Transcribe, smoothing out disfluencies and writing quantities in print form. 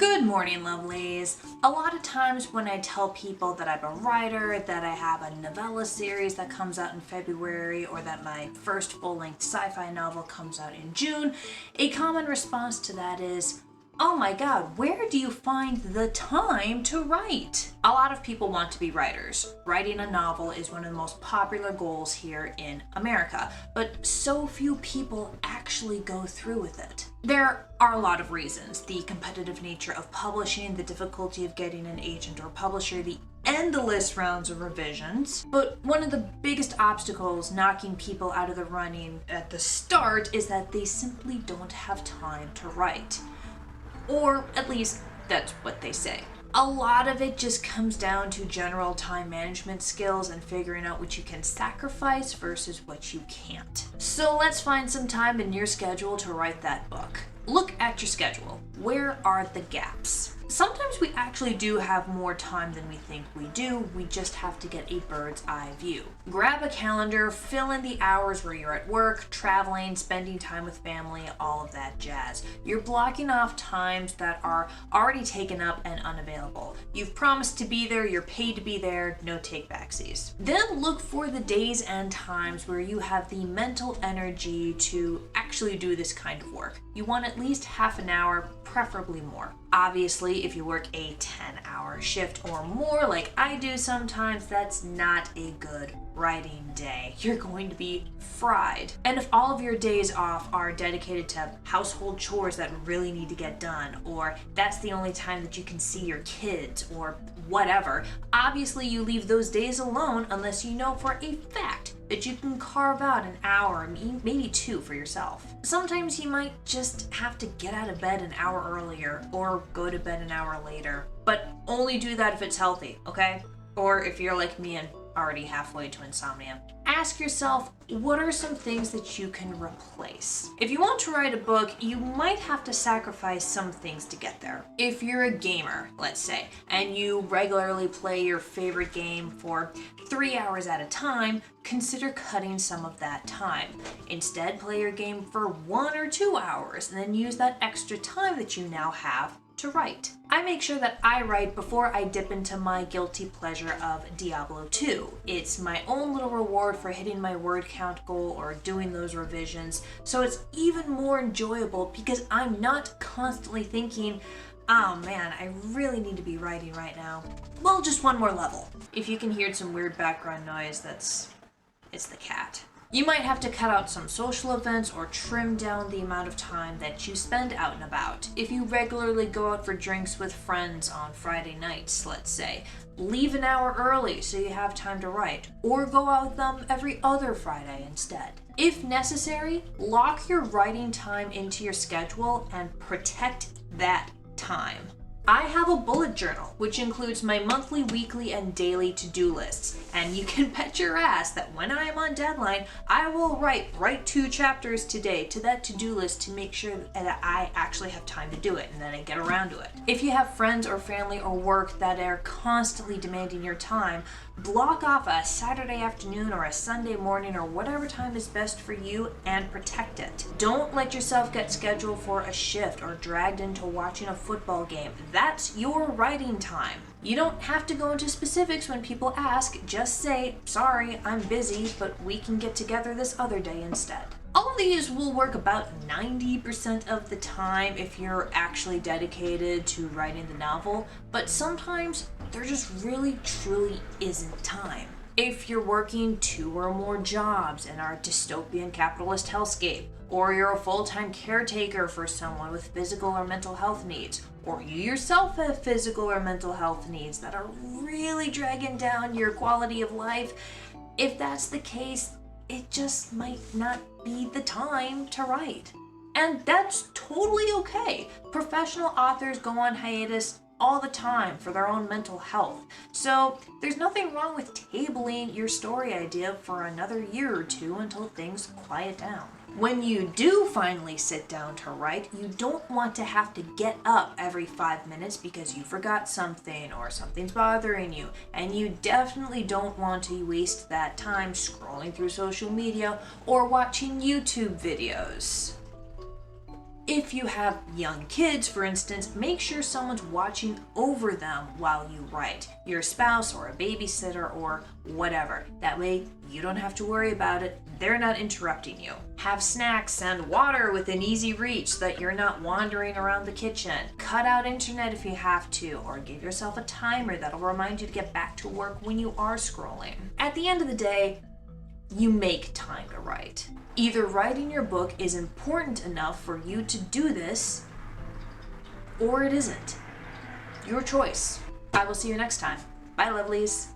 Good morning, lovelies. A lot of times when I tell people that I'm a writer, that I have a novella series that comes out in February, or that my first full-length sci-fi novel comes out in June, a common response to that is, oh my god, where do you find the time to write? A lot of people want to be writers. Writing a novel is one of the most popular goals here in America, but so few people actually go through with it. There are a lot of reasons. The competitive nature of publishing, the difficulty of getting an agent or publisher, the endless rounds of revisions. But one of the biggest obstacles knocking people out of the running at the start is that they simply don't have time to write. Or at least that's what they say. A lot of it just comes down to general time management skills and figuring out what you can sacrifice versus what you can't. So let's find some time in your schedule to write that book. Look at your schedule. Where are the gaps? Sometimes we actually do have more time than we think we do. We just have to get a bird's eye view. Grab a calendar, fill in the hours where you're at work, traveling, spending time with family, all of that jazz. You're blocking off times that are already taken up and unavailable. You've promised to be there, you're paid to be there, no take-backsies. Then look for the days and times where you have the mental energy to actually do this kind of work. You want at least half an hour, preferably more. Obviously, if you work a 10-hour shift or more like I do sometimes, that's not a good writing day. You're going to be fried. And if all of your days off are dedicated to household chores that really need to get done, or that's the only time that you can see your kids, or whatever, obviously you leave those days alone unless you know for a fact that you can carve out an hour, maybe two for yourself. Sometimes you might just have to get out of bed an hour earlier or go to bed an hour later, but only do that if it's healthy, okay? Or if you're like me and already halfway to insomnia. Ask yourself, what are some things that you can replace? If you want to write a book, you might have to sacrifice some things to get there. If you're a gamer, let's say, and you regularly play your favorite game for 3 hours at a time, consider cutting some of that time. Instead, play your game for 1 or 2 hours, and then use that extra time that you now have to write. I make sure that I write before I dip into my guilty pleasure of Diablo 2. It's my own little reward for hitting my word count goal or doing those revisions, so it's even more enjoyable because I'm not constantly thinking, oh man, I really need to be writing right now. Well, just one more level. If you can hear some weird background noise, it's the cat. You might have to cut out some social events or trim down the amount of time that you spend out and about. If you regularly go out for drinks with friends on Friday nights, let's say, leave an hour early so you have time to write, or go out with them every other Friday instead. If necessary, lock your writing time into your schedule and protect that time. I have a bullet journal, which includes my monthly, weekly, and daily to-do lists, and you can bet your ass that when I am on deadline, I will write 2 chapters today to that to-do list to make sure that I actually have time to do it and that I get around to it. If you have friends or family or work that are constantly demanding your time, block off a Saturday afternoon or a Sunday morning or whatever time is best for you and protect it. Don't let yourself get scheduled for a shift or dragged into watching a football game. That's your writing time. You don't have to go into specifics when people ask. Just say, sorry, I'm busy, but we can get together this other day instead. All of these will work about 90% of the time if you're actually dedicated to writing the novel, but sometimes there just really truly isn't time. If you're working 2 or more jobs in our dystopian capitalist hellscape, or you're a full-time caretaker for someone with physical or mental health needs, or you yourself have physical or mental health needs that are really dragging down your quality of life, if that's the case, it just might not be the time to write. And that's totally okay. Professional authors go on hiatus all the time for their own mental health. So there's nothing wrong with tabling your story idea for another year or 2 until things quiet down. When you do finally sit down to write, you don't want to have to get up every 5 minutes because you forgot something or something's bothering you. And you definitely don't want to waste that time scrolling through social media or watching YouTube videos. If you have young kids, for instance, make sure someone's watching over them while you write. Your spouse or a babysitter or whatever. That way you don't have to worry about it. They're not interrupting you. Have snacks and water within easy reach so that you're not wandering around the kitchen. Cut out internet if you have to, or give yourself a timer that'll remind you to get back to work when you are scrolling. At the end of the day, you make time to write. Either writing your book is important enough for you to do this, or it isn't. Your choice. I will see you next time. Bye, lovelies.